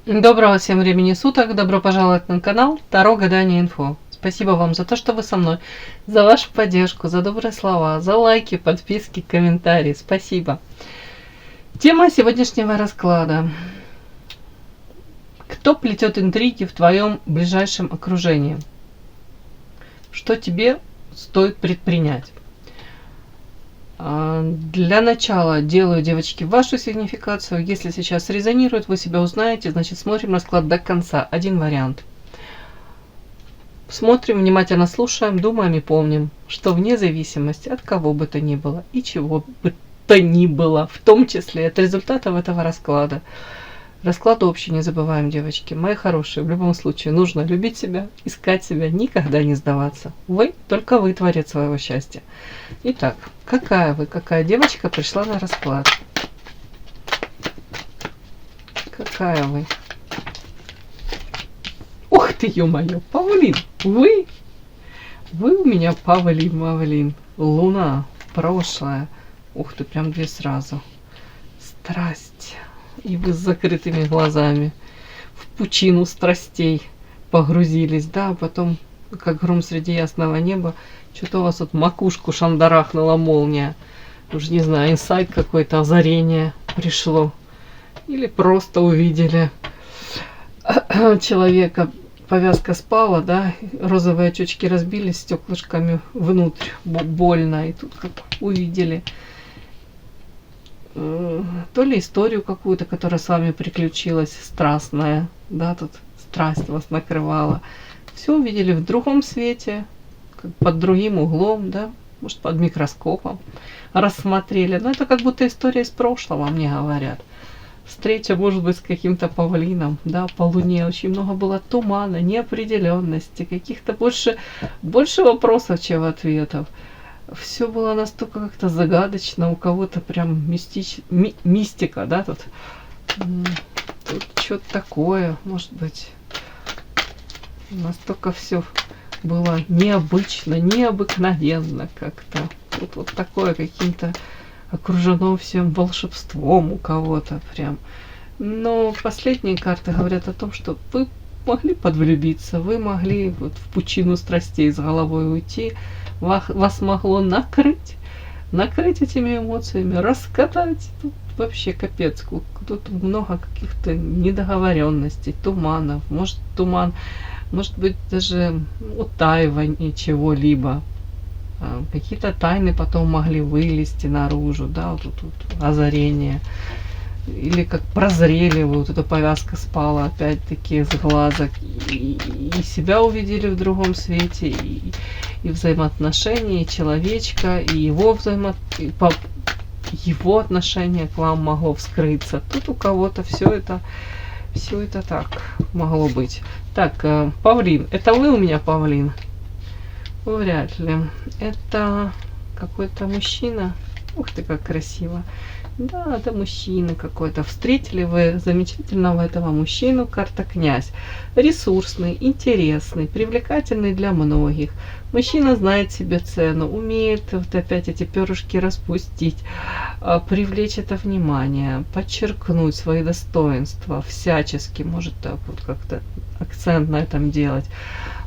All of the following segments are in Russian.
Доброго всем времени суток, добро пожаловать на канал Таро Гадание Инфо. Спасибо вам за то, что вы со мной, за вашу поддержку, за добрые слова, за лайки, подписки, комментарии. Спасибо. Тема сегодняшнего расклада. Кто плетет интриги в твоем ближайшем окружении? Что тебе стоит предпринять? Для начала делаю, девочки, вашу сигнификацию. Если сейчас резонирует, вы себя узнаете, значит смотрим расклад до конца. Один вариант. Смотрим, внимательно слушаем, думаем и помним, что вне зависимости от кого бы то ни было и чего бы то ни было, в том числе от результатов этого расклада. Расклад общий, не забываем, девочки. Мои хорошие, в любом случае нужно любить себя, искать себя, никогда не сдаваться. Только вы творец своего счастья. Итак, какая девочка пришла на расклад? Какая вы? Ух ты, ё-моё, павлин! Вы у меня павлин. Луна, прошлое. Ух ты, прям две сразу. Страсть. И вы с закрытыми глазами в пучину страстей погрузились, да, а потом, как гром среди ясного неба, что-то у вас вот макушку шандарахнула молния. Уж не знаю, инсайт какой-то, озарение пришло. Или просто увидели человека, повязка спала, да, розовые очечки разбились стеклышками внутрь, больно, и тут как увидели то ли историю какую-то, которая с вами приключилась, страстная, да, тут страсть вас накрывала. Все увидели в другом свете, под другим углом, да, может, под микроскопом рассмотрели. Но это как будто история из прошлого, мне говорят. Встреча, может быть, с каким-то павлином, да, по луне. Очень много было тумана, неопределенности, каких-то больше вопросов, чем ответов. Все было настолько как-то загадочно, у кого-то прям мистика, да, тут что-то такое, может быть, настолько все было необычно, необыкновенно как-то. Тут вот такое каким-то окружено всем волшебством у кого-то прям. Но последние карты говорят о том, что вы могли подвлюбиться, вы могли вот в пучину страстей с головой уйти, вас могло накрыть этими эмоциями, раскатать. Тут вообще капец. Тут много каких-то недоговоренностей, туманов. Может, туман, может быть, даже утаивание чего-либо. Какие-то тайны потом могли вылезти наружу, да, вот тут озарение. Или как прозрели, вот эта повязка спала опять-таки с глазок, и себя увидели в другом свете, и взаимоотношения, и человечка, и его его отношение к вам могло вскрыться. Тут у кого-то все это так могло быть. Так, павлин. Это вы у меня павлин? Вряд ли. Это какой-то мужчина. Ух ты, как красиво. Да, это мужчина какой-то. Встретили вы замечательного этого мужчину, карта князь. Ресурсный, интересный, привлекательный для многих. Мужчина знает себе цену, умеет вот опять эти перышки распустить, привлечь это внимание, подчеркнуть свои достоинства, всячески может так вот как-то акцент на этом делать.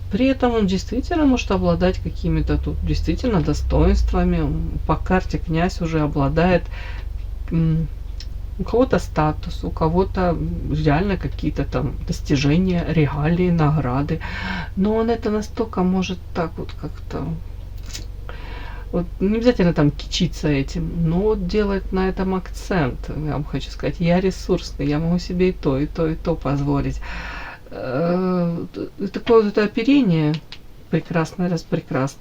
При этом он действительно может обладать какими-то тут действительно достоинствами. По карте князь уже обладает у кого-то статус, у кого-то реально какие-то там достижения, регалии, награды. Но он это настолько может так вот как-то... Вот не обязательно там кичиться этим, но вот делать на этом акцент. Я вам хочу сказать, я ресурсный, я могу себе и то, и то, и то позволить. Такое вот это оперение прекрасное,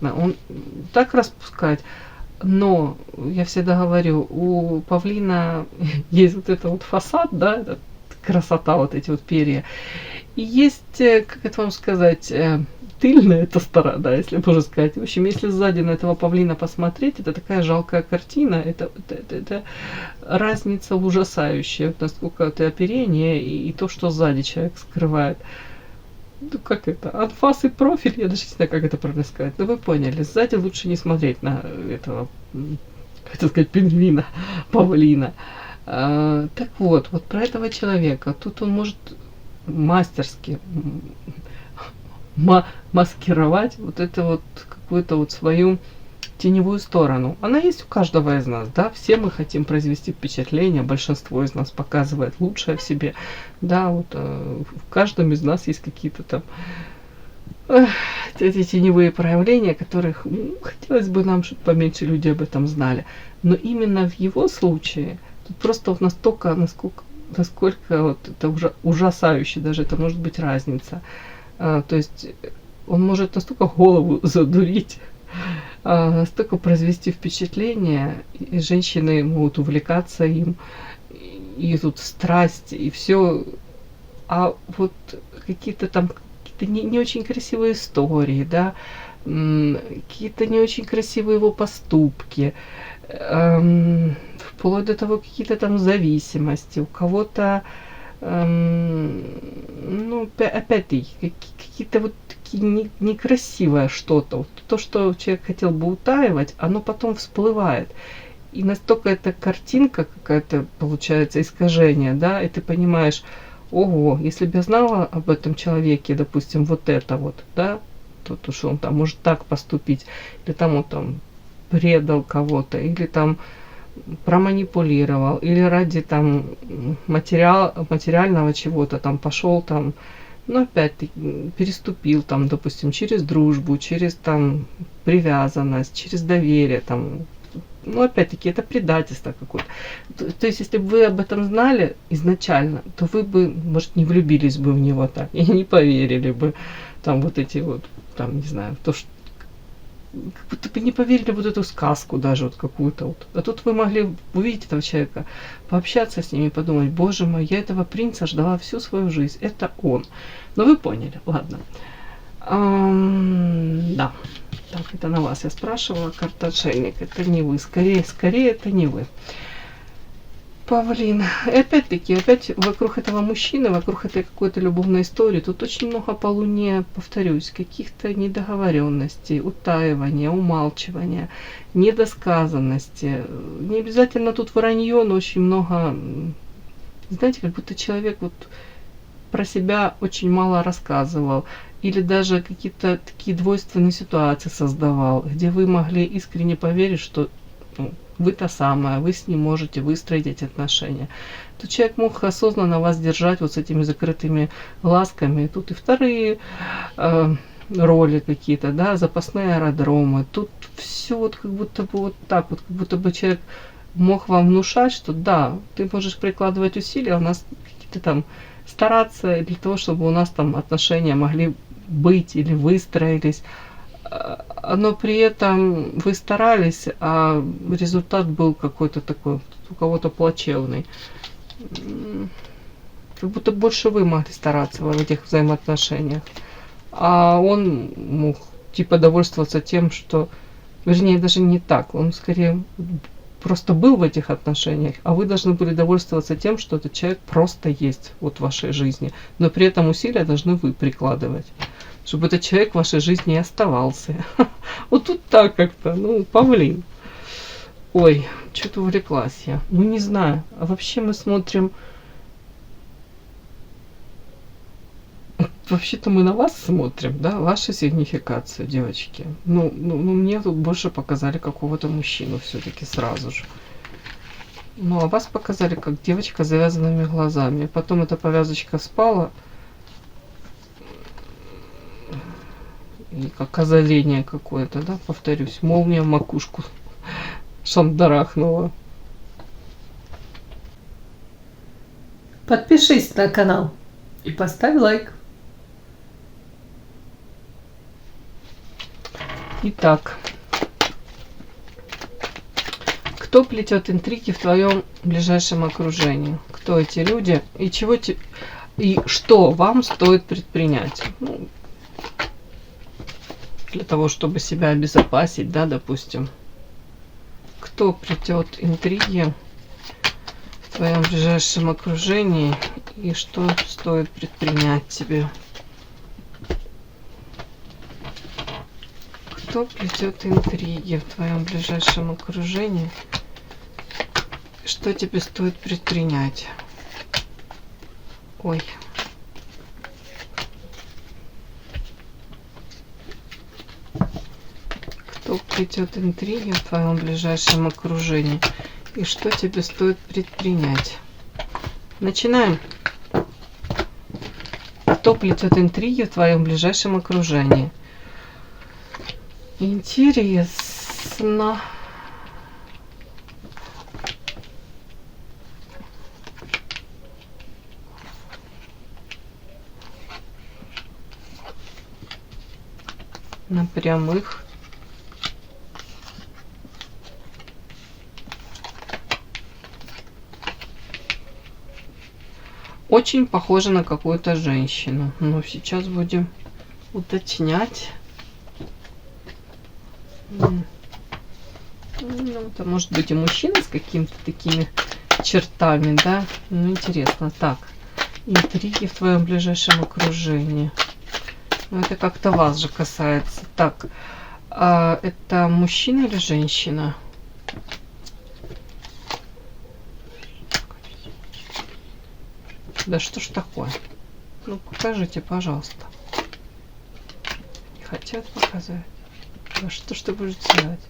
он так распускает. Но я всегда говорю, у павлина есть вот это вот фасад, да, это красота, вот эти вот перья. И есть, как это вам сказать, тыльная эта сторона, если можно сказать. В общем, если сзади на этого павлина посмотреть, это такая жалкая картина, это разница ужасающая, вот насколько это оперение и то, что сзади человек скрывает. Ну, как это? Анфас и профиль, я даже не знаю, как это правильно сказать. Но вы поняли, сзади лучше не смотреть на этого, хотел сказать, пингвина, павлина. Так вот про этого человека. Тут он может мастерски маскировать вот это вот какую-то вот свою теневую сторону. Она есть у каждого из нас, да, все мы хотим произвести впечатление, большинство из нас показывает лучшее в себе, да, вот в каждом из нас есть какие-то там эти теневые проявления, которых хотелось бы нам, чтобы поменьше людей об этом знали. Но именно в его случае, тут просто вот настолько, насколько вот это уже ужасающе, даже это может быть разница. То есть он может настолько голову задурить, настолько произвести впечатление, и женщины могут увлекаться им, и тут страсть, и все. А вот какие-то там не очень красивые истории, да, какие-то не очень красивые его поступки, вплоть до того какие-то там зависимости, у кого-то, ну, опять-таки, какие-то вот такие некрасивое что-то. Вот то, что человек хотел бы утаивать, оно потом всплывает. И настолько эта картинка какая-то получается, искажение, да, и ты понимаешь, ого, если бы я знала об этом человеке, допустим, вот это вот, да, то что он там может так поступить, или там он там предал кого-то, или там проманипулировал, или ради там материального чего-то там пошел там, ну опять-таки переступил там, допустим, через дружбу, через там привязанность, через доверие там. Ну, опять-таки, это предательство какое-то. То есть, если бы вы об этом знали изначально, то вы бы, может, не влюбились бы в него так, и не поверили бы, там, вот эти вот, там, не знаю, то, что как будто бы не поверили в вот эту сказку даже вот какую-то вот. А тут вы могли увидеть этого человека, пообщаться с ним и подумать, боже мой, я этого принца ждала всю свою жизнь, это он. Но вы поняли, ладно. Да. Так, это на вас я спрашивала, карта отшельник, это не вы, скорее это не вы. Павлин, и опять-таки, опять вокруг этого мужчины, вокруг этой какой-то любовной истории, тут очень много по Луне, повторюсь, каких-то недоговоренностей, утаивания, умалчивания, недосказанности. Не обязательно тут вранье, но очень много, знаете, как будто человек вот про себя очень мало рассказывал, или даже какие-то такие двойственные ситуации создавал, где вы могли искренне поверить, что вы та самая, вы с ним можете выстроить эти отношения. Тут человек мог осознанно вас держать вот с этими закрытыми глазками. Тут и вторые роли какие-то, да, запасные аэродромы. Тут все вот как будто бы вот так вот, как будто бы человек мог вам внушать, что да, ты можешь прикладывать усилия, у нас какие-то там стараться для того, чтобы у нас там отношения могли быть или выстроились, но при этом вы старались, а результат был какой-то такой, у кого-то плачевный. Как будто больше вы могли стараться в этих взаимоотношениях, а он мог типа довольствоваться тем, что, вернее, даже не так, он скорее просто был в этих отношениях, а вы должны были довольствоваться тем, что этот человек просто есть вот в вашей жизни, но при этом усилия должны вы прикладывать, чтобы этот человек в вашей жизни и оставался. Вот тут так как-то, ну, Павлин. Ой, что-то увлеклась я. Ну, не знаю. А вообще мы смотрим... Вообще-то мы на вас смотрим, да, ваша сигнификация, девочки. Ну, мне тут больше показали какого-то мужчину все-таки сразу же. Ну, а вас показали как девочка с завязанными глазами. Потом эта повязочка спала. И как озарение какое-то, да, повторюсь. Молния в макушку шандарахнула. Подпишись на канал и поставь лайк. Итак, кто плетет интриги в твоем ближайшем окружении? Кто эти люди и и что вам стоит предпринять? Ну, для того, чтобы себя обезопасить, да, допустим. Кто плетет интриги в твоем ближайшем окружении и что стоит предпринять тебе? Кто плетет интриги в твоем ближайшем окружении? Что тебе стоит предпринять? Ой. плетет интриги в твоем ближайшем окружении и что тебе стоит предпринять? Начинаем. Кто плетет интриги в твоем ближайшем окружении? Интересно. На прямых. Очень похоже на какую-то женщину. Но сейчас будем уточнять. Ну, это может быть и мужчина с какими-то такими чертами, да? Ну, интересно. Так, интриги в твоем ближайшем окружении. Ну, это как-то вас же касается. Так, это мужчина или женщина? Да что ж такое? Ну, покажите, пожалуйста. Не хотят показать. Да что ж ты будешь делать?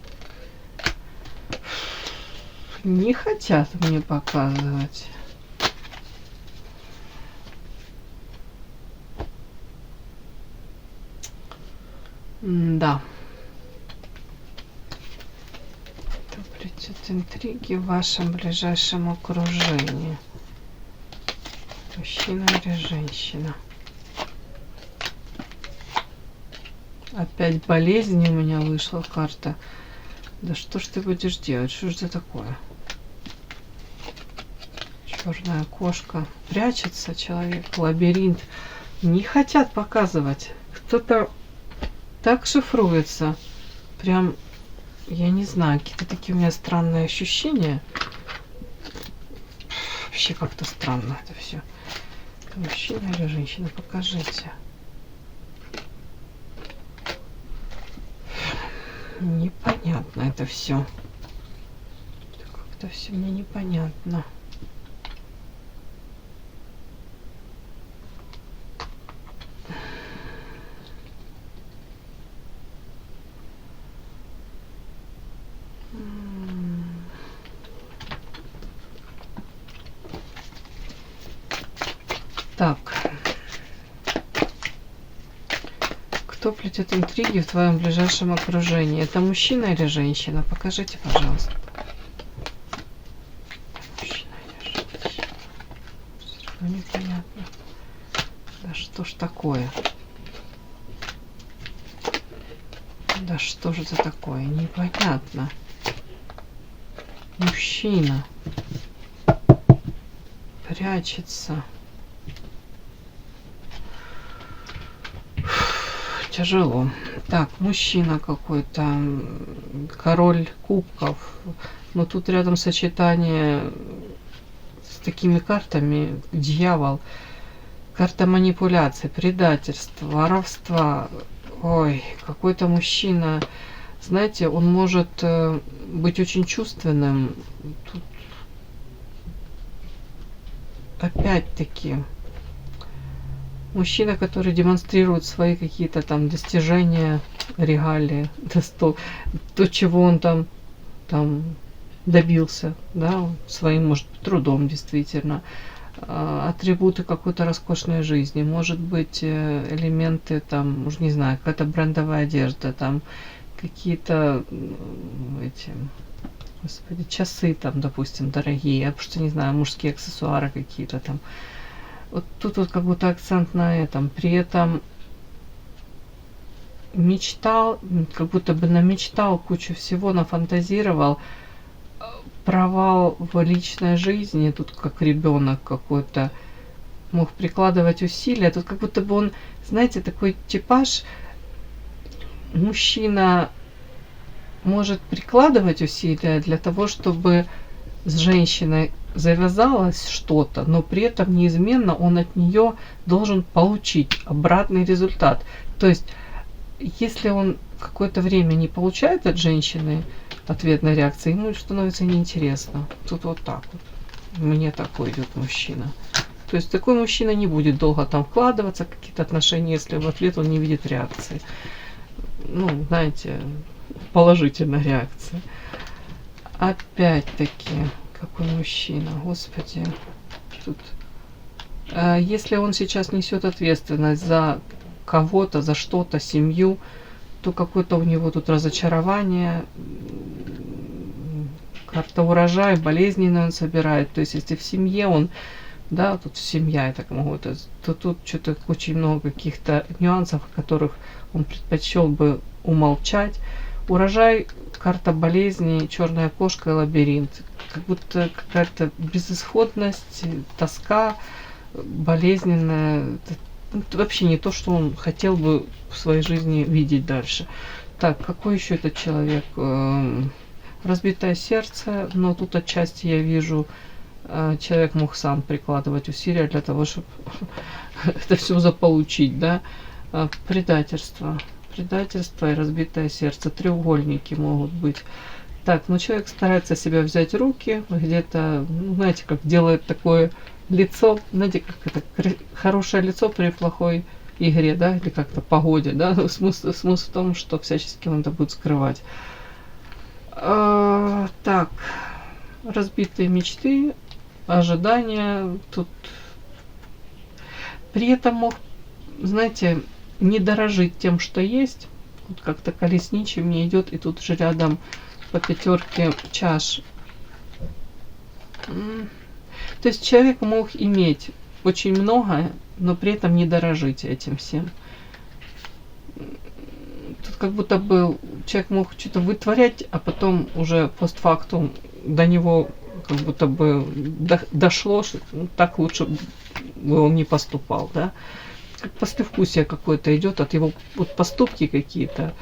Не хотят мне показывать. Да. Кто плетет интриги в вашем ближайшем окружении? Мужчина или женщина? Опять болезнь у меня вышла карта. Да что ж ты будешь делать? Что ж это такое? Черная кошка. Прячется человек. Лабиринт. Не хотят показывать. Кто-то так шифруется. Прям, я не знаю, какие-то такие у меня странные ощущения. Вообще как-то странно это все. Это мужчина или женщина? Покажите. Непонятно это все. Как-то все мне непонятно. Так. Кто плетет интриги в твоем ближайшем окружении? Это мужчина или женщина? Покажите, пожалуйста. Мужчина или женщина? Все равно непонятно. Да что ж такое? Да что же это такое? Непонятно. Мужчина. Прячется. Тяжело. Так, мужчина какой-то, король кубков. Но тут рядом сочетание с такими картами. Дьявол. Карта манипуляции, предательства, воровства. Ой, какой-то мужчина. Знаете, он может быть очень чувственным. Тут опять-таки мужчина, который демонстрирует свои какие-то там достижения, регалии, то, чего он там добился, да, своим, может, трудом действительно. Атрибуты какой-то роскошной жизни, может быть, элементы там, уж не знаю, какая-то брендовая одежда, там какие-то эти, господи, часы там, допустим, дорогие, я просто не знаю, мужские аксессуары какие-то там. Вот тут вот как будто акцент на этом. При этом мечтал, как будто бы намечтал кучу всего, нафантазировал. Провал в личной жизни, тут как ребенок какой-то мог прикладывать усилия. Тут как будто бы он, знаете, такой типаж, мужчина может прикладывать усилия для того, чтобы с женщиной завязалось что-то, но при этом неизменно он от нее должен получить обратный результат. То есть, если он какое-то время не получает от женщины ответной реакции, ему становится неинтересно. Тут вот так вот. Мне такой идет мужчина. То есть такой мужчина не будет долго там вкладываться в какие-то отношения, если в ответ он не видит реакции. Ну, знаете, положительная реакция. Опять-таки, какой мужчина, господи. Тут, если он сейчас несет ответственность за кого-то, за что-то, семью, то какое-то у него тут разочарование, карта урожая, болезненный он собирает. То есть, если в семье он, да, тут семья, я так могу, то тут что-то очень много каких-то нюансов, о которых он предпочел бы умолчать. Урожай, карта болезни, черная кошка и лабиринт. Как будто какая-то безысходность, тоска болезненная. Это вообще не то, что он хотел бы в своей жизни видеть дальше. Так, какой еще этот человек? Разбитое сердце, но тут отчасти я вижу, человек мог сам прикладывать усилия для того, чтобы это все заполучить, да? Предательство и разбитое сердце, треугольники могут быть. Так, ну человек старается себя взять в руки, где-то, знаете, как делает такое лицо, знаете, как это хорошее лицо при плохой игре, да, или как-то погоде, да, смысл в том, что всячески он это будет скрывать. Так, разбитые мечты, ожидания, тут при этом мог, знаете, не дорожить тем, что есть. Вот как-то колесничий мне идет, и тут же рядом по пятерке чаш. То есть человек мог иметь очень многое, но при этом не дорожить этим всем. Тут как будто бы человек мог что-то вытворять, а потом уже постфактум до него как будто бы дошло, что так лучше бы он не поступал, да. Как послевкусие какое-то идет от его вот поступки какие-то.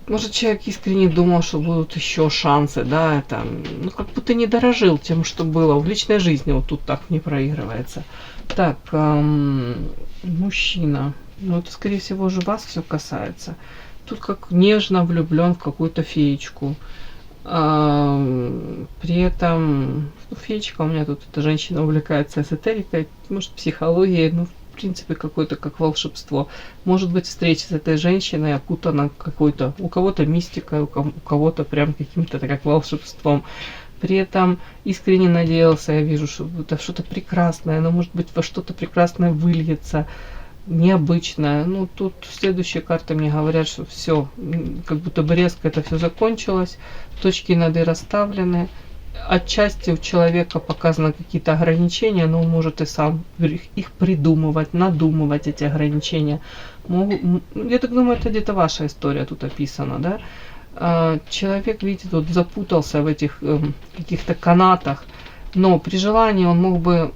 Может, человек искренне думал, что будут еще шансы, да, там, ну, как будто не дорожил тем, что было в личной жизни, вот тут так не проигрывается. Так, мужчина, ну, это, скорее всего, же вас все касается. Тут как нежно влюблен в какую-то феечку. При этом, ну, феечка у меня тут, эта женщина увлекается эзотерикой, может, психологией, ну, в принципе, какое-то как волшебство. Может быть, встреча с этой женщиной окутана какой-то, у кого-то мистикой, у кого-то прям каким-то как волшебством. При этом искренне надеялся, я вижу, что это что-то прекрасное, оно может быть во что-то прекрасное выльется, необычное. Ну, тут следующие карты мне говорят, что все, как будто бы резко это все закончилось, точки над «и» расставлены. Отчасти у человека показаны какие-то ограничения, но он может и сам их придумывать, надумывать, эти ограничения. Я так думаю, это где-то ваша история тут описана, да? Человек, видите, тут запутался в этих каких-то канатах, но при желании он мог бы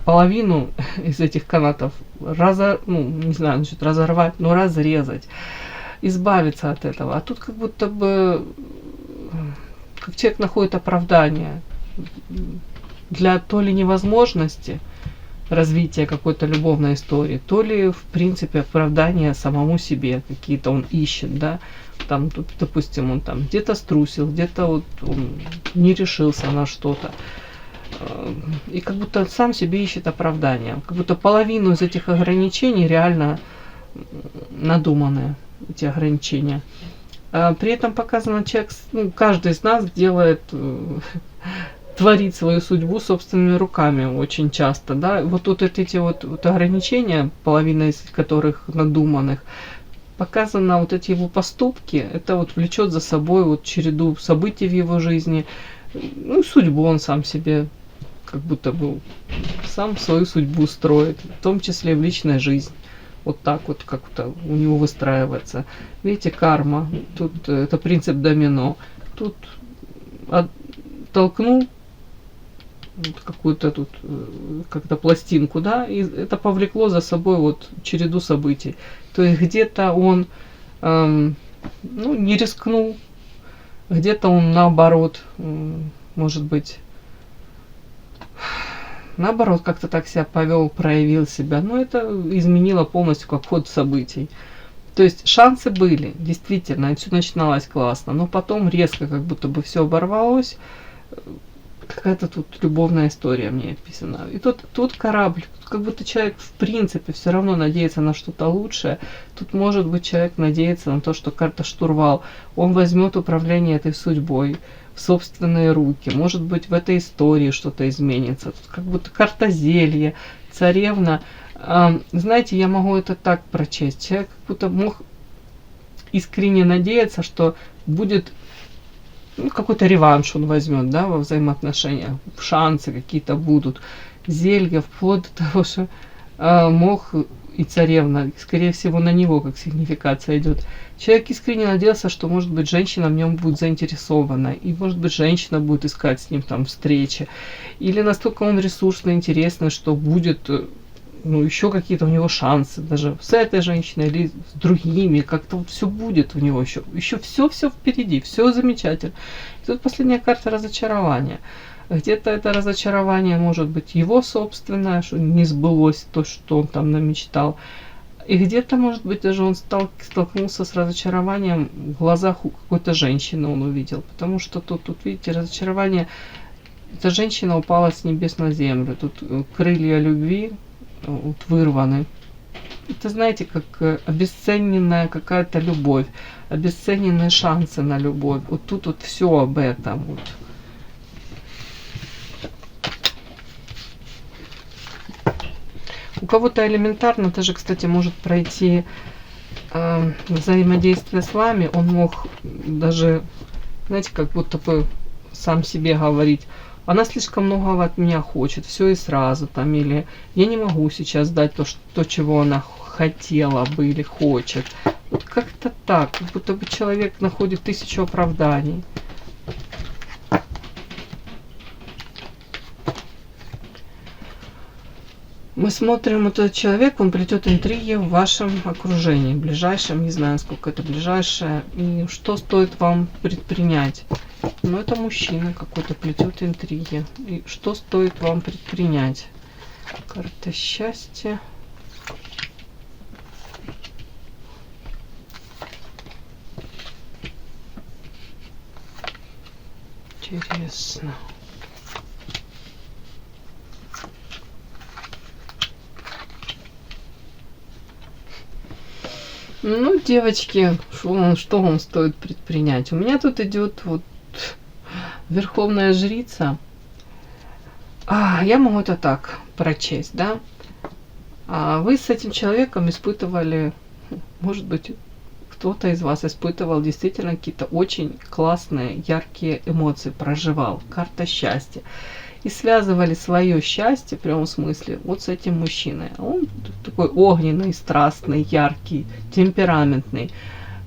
половину из этих канатов не знаю, насчет разорвать, но разрезать, избавиться от этого. А тут как будто бы как человек находит оправдание для то ли невозможности развития какой-то любовной истории, то ли, в принципе, оправдание самому себе какие-то он ищет, да, там, допустим, он там где-то струсил, где-то вот он не решился на что-то, и как будто сам себе ищет оправдание, как будто половину из этих ограничений реально надуманные, эти ограничения. При этом показано, человек, ну, каждый из нас делает, творит свою судьбу собственными руками очень часто, да. Вот тут эти вот ограничения, половина из которых надуманных, показано вот эти его поступки, это вот влечет за собой вот череду событий в его жизни, ну, судьбу он сам себе как будто бы сам свою судьбу строит, в том числе и в личной жизни. Вот так вот как-то у него выстраивается. Видите, карма. Тут это принцип домино. Тут толкнул какую-то тут как-то пластинку, да, и это повлекло за собой вот череду событий. То есть где-то он ну, не рискнул, где-то он наоборот, может быть, наоборот, как-то так себя повел, проявил себя. Но это изменило полностью как ход событий. То есть шансы были, действительно, все начиналось классно, но потом резко как будто бы все оборвалось. какая-то тут любовная история мне описана. И тут корабль, тут как будто человек в принципе все равно надеется на что-то лучшее. Тут может быть человек надеется на то, что карта штурвал, он возьмет управление этой судьбой в собственные руки. Может быть в этой истории что-то изменится. Тут как будто карта зелья, царевна. Знаете, я могу это так прочесть. Человек как будто мог искренне надеяться, что будет какой-то реванш он возьмет, да, во взаимоотношениях, шансы какие-то будут, зелья, вплоть до того, что мог и царевна, скорее всего, на него как сигнификация идет. Человек искренне надеялся, что, может быть, женщина в нем будет заинтересована, и, может быть, женщина будет искать с ним там встречи, или настолько он ресурсный, интересный, что будет, ну, еще какие-то у него шансы, даже с этой женщиной или с другими, как-то вот все будет у него еще все впереди, все замечательно. И тут последняя карта разочарования. Где-то это разочарование может быть его собственное, что не сбылось то, что он там намечтал. И где-то, может быть, даже он столкнулся с разочарованием в глазах у какой-то женщины, он увидел. Потому что тут видите, разочарование, эта женщина упала с небес на землю. Тут крылья любви вот вырваны. Это, знаете, как обесцененная какая-то любовь, обесцененные шансы на любовь. Вот тут вот все об этом. Вот. У кого-то элементарно даже, кстати, может пройти взаимодействие с вами. Он мог даже, знаете, как будто бы сам себе говорить: она слишком многого от меня хочет, все и сразу там, или я не могу сейчас дать то, чего она хотела бы или хочет. Вот как-то так, как будто бы человек находит 1000 оправданий. Мы смотрим, вот этот человек, он плетет интриги в вашем окружении, ближайшем, не знаю, сколько это ближайшее, и что стоит вам предпринять. Но это мужчина какой-то плетет интриги. И что стоит вам предпринять? Карта счастья. Интересно. Ну, девочки, что вам стоит предпринять? У меня тут идет вот Верховная Жрица. Я могу это так прочесть, да? Вы с этим человеком испытывали, может быть, кто-то из вас испытывал действительно какие-то очень классные, яркие эмоции, проживал. Карта счастья. И связывали свое счастье, в прямом смысле, вот с этим мужчиной. Он такой огненный, страстный, яркий, темпераментный.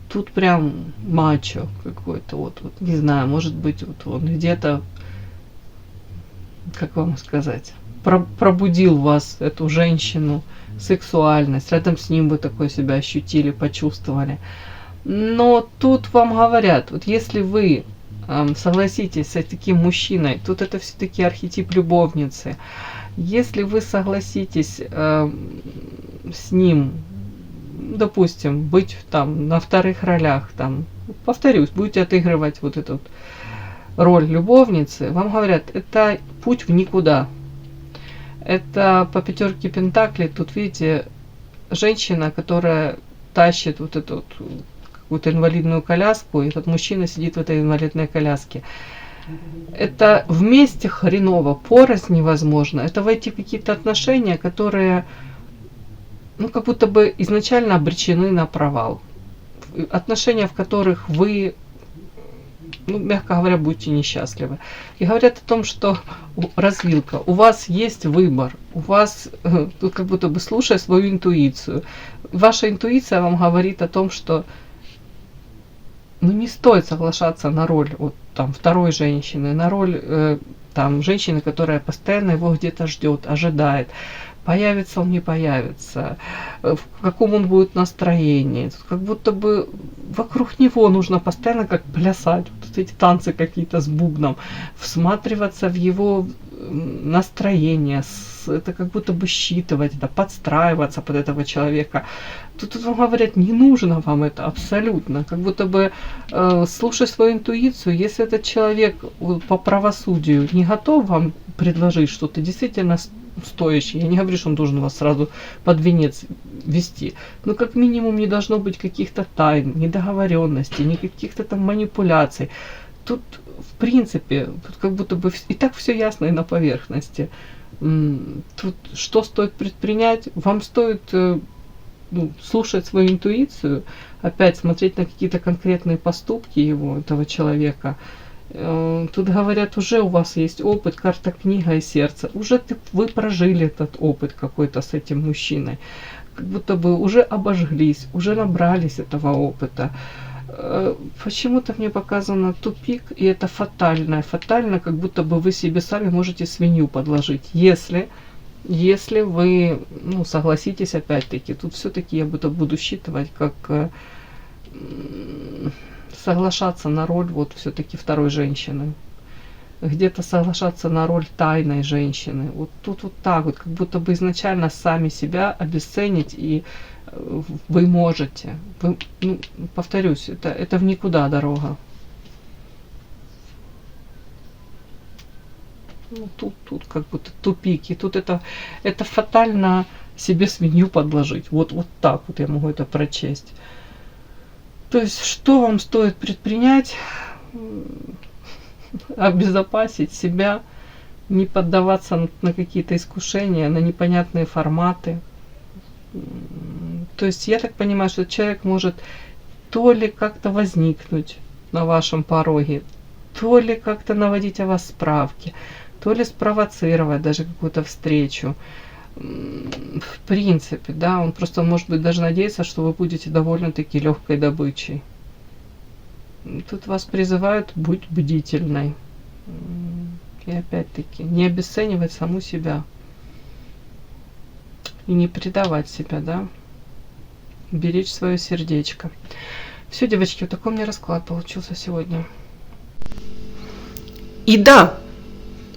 Тут прям мачо какой-то, вот, не знаю, может быть, вот он где-то, как вам сказать, пробудил в вас эту женщину, сексуальность. Рядом с ним вы такое себя ощутили, почувствовали. Но тут вам говорят, вот если вы согласитесь с таким мужчиной, тут это все-таки архетип любовницы. Если вы согласитесь с ним, допустим, быть там на вторых ролях, там, повторюсь, будете отыгрывать вот эту роль любовницы, вам говорят, это путь в никуда. Это по 5 пентаклей, тут видите, женщина, которая тащит вот эту какую-то инвалидную коляску, и этот мужчина сидит в этой инвалидной коляске. Это вместе хреново, порознь невозможно. Это войти в какие-то отношения, которые, ну, как будто бы изначально обречены на провал. Отношения, в которых вы, ну, мягко говоря, будете несчастливы. И говорят о том, что развилка, у вас есть выбор, у вас, тут как будто бы слушая свою интуицию. Ваша интуиция вам говорит о том, что ну, не стоит соглашаться на роль вот, там, второй женщины, на роль там, женщины, которая постоянно его где-то ждет, ожидает. Появится он, не появится, в каком он будет настроении. Как будто бы вокруг него нужно постоянно как плясать, вот эти танцы какие-то с бубном, всматриваться в его настроение, вас, это как будто бы считывать, это подстраиваться под этого человека. Тут вам говорят, не нужно вам это абсолютно. Как будто бы слушай свою интуицию, если этот человек по правосудию не готов вам предложить что-то действительно стоящее, я не говорю, что он должен вас сразу под венец вести, но как минимум не должно быть каких-то тайн, недоговоренностей, ни каких-то там манипуляций. Тут, в принципе, тут как будто бы и так все ясно и на поверхности. Тут что стоит предпринять? Вам стоит слушать свою интуицию, опять смотреть на какие-то конкретные поступки его, этого человека. Тут говорят, уже у вас есть опыт, карта, книга и сердце. Уже вы прожили этот опыт какой-то с этим мужчиной. Как будто бы уже обожглись, уже набрались этого опыта. Почему-то мне показано тупик, и это фатально. Фатально, как будто бы вы себе сами можете свинью подложить. Если вы согласитесь, опять-таки, тут все-таки я буду считывать, как соглашаться на роль вот все-таки второй женщины. Где-то соглашаться на роль тайной женщины. Вот тут вот так вот, как будто бы изначально сами себя обесценить, и вы можете. Повторюсь, это в никуда дорога. Тут как будто тупики. Тут это фатально себе свинью подложить. Вот так вот я могу это прочесть. То есть, что вам стоит предпринять? Обезопасить себя, не поддаваться на какие-то искушения, на непонятные форматы. То есть, я так понимаю, что человек может то ли как-то возникнуть на вашем пороге, то ли как-то наводить о вас справки, то ли спровоцировать даже какую-то встречу. В принципе, да, он просто, может быть, даже надеется, что вы будете довольно-таки легкой добычей. Тут вас призывают быть бдительной. И опять-таки, не обесценивать саму себя. И не предавать себя, да. Беречь свое сердечко. Все, девочки, вот такой у меня расклад получился сегодня. И да,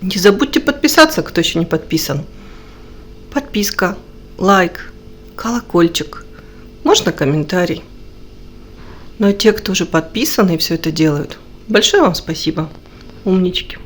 не забудьте подписаться, кто еще не подписан. Подписка, лайк, колокольчик, можно комментарий. Но те, кто уже подписаны и все это делают, большое вам спасибо, умнички.